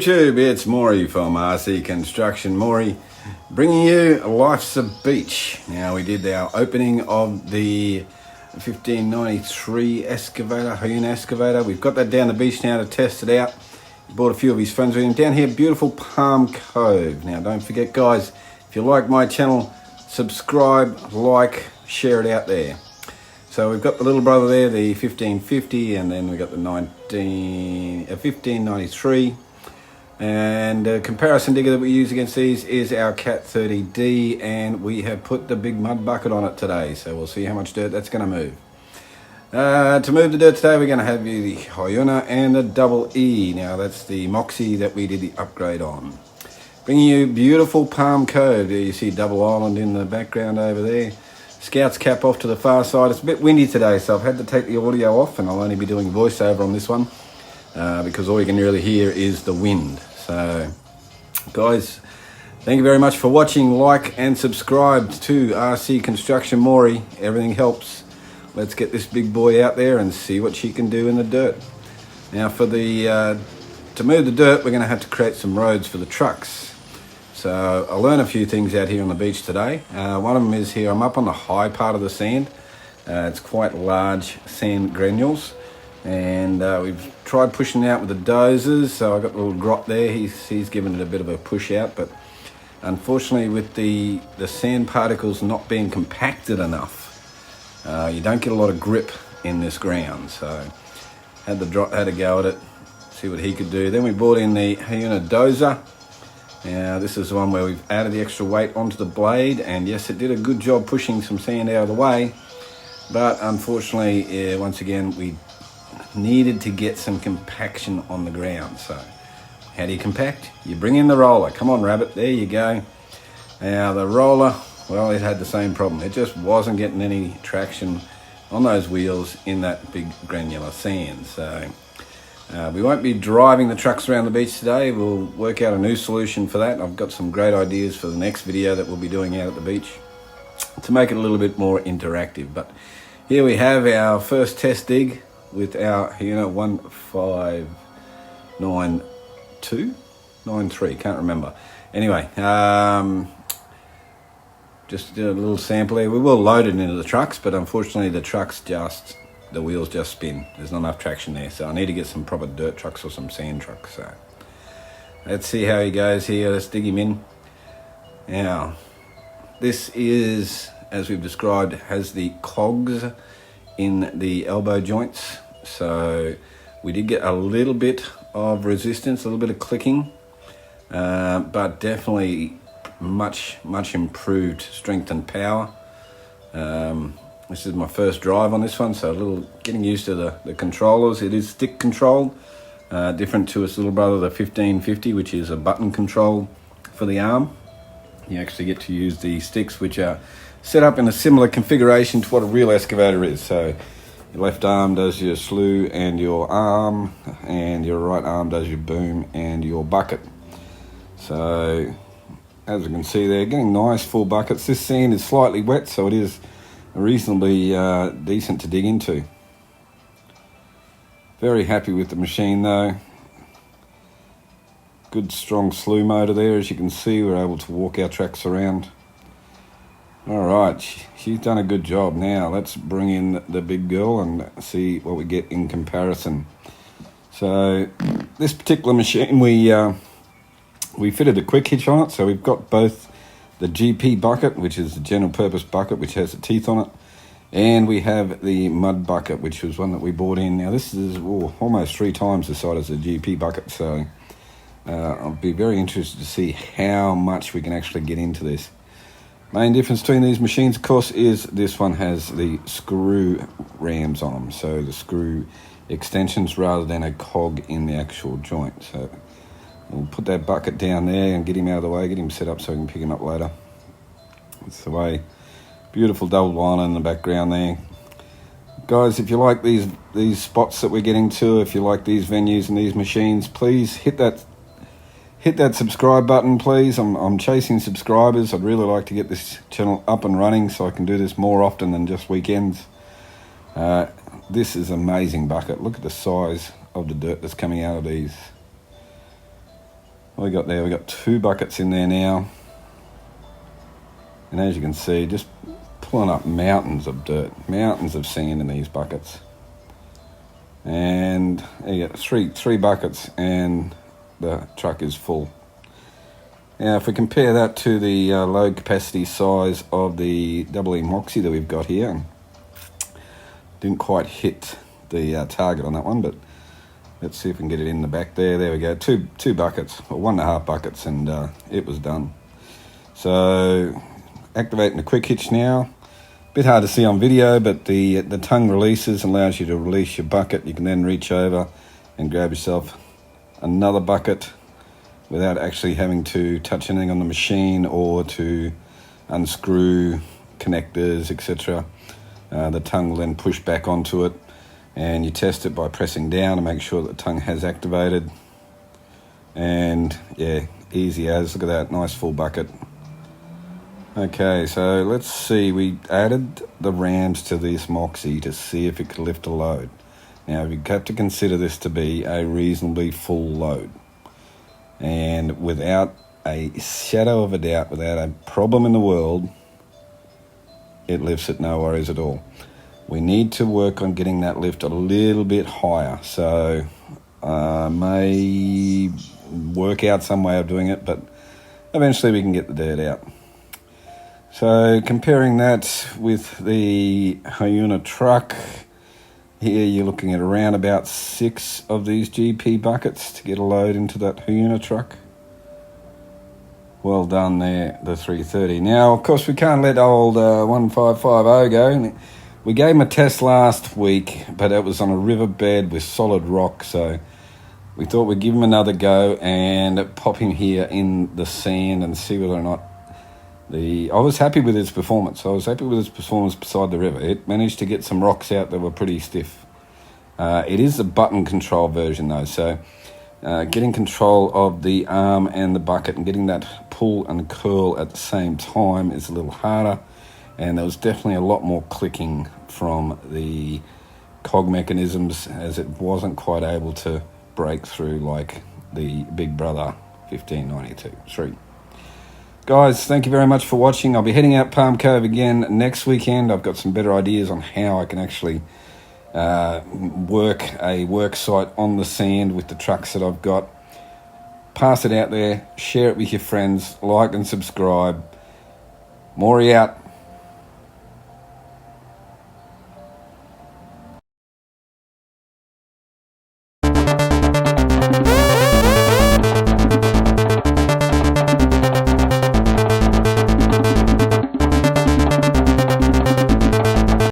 YouTube, it's Maury from RC Construction. Maury bringing you Life's a Beach. Now, we did our opening of the 1593 excavator, HuiNa excavator. We've got that down the beach now to test it out. He brought a few of his friends with him down here, beautiful Palm Cove. Now, don't forget, guys, if you like my channel, subscribe, like, share it out there. So we've got the little brother there, the 1550, and then we got the 1593. And the comparison digger that we use against these is our Cat 30D, and we have put the big mud bucket on it today. So we'll see how much dirt that's going to move. To move the dirt today, we're going to have the HuiNa and the double E. Now that's the Moxie that we did the upgrade on. Bringing you beautiful Palm Cove. There you see Double Island in the background over there. Scouts Cap off to the far side. It's a bit windy today, so I've had to take the audio off, and I'll only be doing voiceover on this one because all you can really hear is the wind. So, guys, thank you very much for watching. Like and subscribe to RC Construction Maury. Everything helps. Let's get this big boy out there and see what she can do in the dirt. Now, for the to move the dirt, we're going to have to create some roads for the trucks. So I'll learn a few things out here on the beach today. One of them is here. I'm up on the high part of the sand. It's quite large sand granules, and we've tried pushing it out with the dozers. So I got the little grot there. He's given it a bit of a push out, but unfortunately, with the sand particles not being compacted enough, you don't get a lot of grip in this ground. So had a go at it, see what he could do. Then we brought in the HuiNa dozer. Now this is the one where we've added the extra weight onto the blade, and yes, it did a good job pushing some sand out of the way, but unfortunately, once again, we needed to get some compaction on the ground. So how do you compact? You bring in the roller. Come on, rabbit, there you go. Now the roller, well, it had the same problem. It just wasn't getting any traction on those wheels in that big granular sand. So we won't be driving the trucks around the beach today. We'll work out a new solution for that. I've got some great ideas for the next video that we'll be doing out at the beach to make it a little bit more interactive. But here we have our first test dig with our HuiNa 159293, can't remember. Anyway, just did a little sample there. We will load it into the trucks, but unfortunately the wheels just spin. There's not enough traction there, so I need to get some proper dirt trucks or some sand trucks. So let's see how he goes here. Let's dig him in. Now, this is, as we've described, has the cogs in the elbow joints. So we did get a little bit of resistance, a little bit of clicking, but definitely much improved strength and power. This is my first drive on this one, so a little getting used to the controllers. It is stick controlled, different to its little brother, the 1550, which is a button control for the arm. You actually get to use the sticks, which are set up in a similar configuration to what a real excavator is. So your left arm does your slew and your arm, and your right arm does your boom and your bucket. So as you can see there, getting nice full buckets. This sand is slightly wet, so it is reasonably decent to dig into. Very happy with the machine though. Good strong slew motor there. As you can see, we're able to walk our tracks around. Alright, she's done a good job. Now let's bring in the big girl and see what we get in comparison. So this particular machine, we fitted a quick hitch on it, so we've got both the GP bucket, which is the general purpose bucket, which has the teeth on it, and we have the mud bucket, which was one that we bought in. Now this is almost 3 times the size of the GP bucket, so I'll be very interested to see how much we can actually get into this. Main difference between these machines, of course, is this one has the screw rams on them, so the screw extensions rather than a cog in the actual joint. So we'll put that bucket down there and get him out of the way, get him set up so we can pick him up later. That's the way. Beautiful double island in the background there. Guys, if you like these spots that we're getting to, if you like these venues and these machines, please hit that subscribe button, please. I'm chasing subscribers. I'd really like to get this channel up and running so I can do this more often than just weekends. This is an amazing bucket. Look at the size of the dirt that's coming out of these. What we got there? We got 2 buckets in there now. And as you can see, just pulling up mountains of dirt, mountains of sand in these buckets. And you get three buckets and the truck is full. Now if we compare that to the load capacity size of the EE Moxie that we've got here, didn't quite hit the target on that one, but let's see if we can get it in the back there. There we go, two buckets, or 1.5 buckets, and it was done. So activating the quick hitch now. Bit hard to see on video, but the tongue releases and allows you to release your bucket. You can then reach over and grab yourself another bucket without actually having to touch anything on the machine or to unscrew connectors, etc. The tongue will then push back onto it, and you test it by pressing down to make sure that the tongue has activated. And yeah, easy as. Look at that, nice full bucket. Okay, so let's see, we added the rams to this Moxie to see if it could lift a load. Now we have to consider this to be a reasonably full load, and without a shadow of a doubt, without a problem in the world, it lifts it, no worries at all. We need to work on getting that lift a little bit higher, so may work out some way of doing it, but eventually we can get the dirt out. So comparing that with the HuiNa truck, here you're looking at around about 6 of these GP buckets to get a load into that HuiNa truck. Well done there, the 330. Now, of course, we can't let old 1550 go. We gave him a test last week, but it was on a riverbed with solid rock, so we thought we'd give him another go and pop him here in the sand and see whether or not I was happy with its performance. Beside the river. It managed to get some rocks out that were pretty stiff. It is a button control version though, so getting control of the arm and the bucket and getting that pull and curl at the same time is a little harder, and there was definitely a lot more clicking from the cog mechanisms as it wasn't quite able to break through like the Big Brother 1592-3. Guys, thank you very much for watching. I'll be heading out Palm Cove again next weekend. I've got some better ideas on how I can actually work a work site on the sand with the trucks that I've got. Pass it out there, share it with your friends, like and subscribe. Maury out.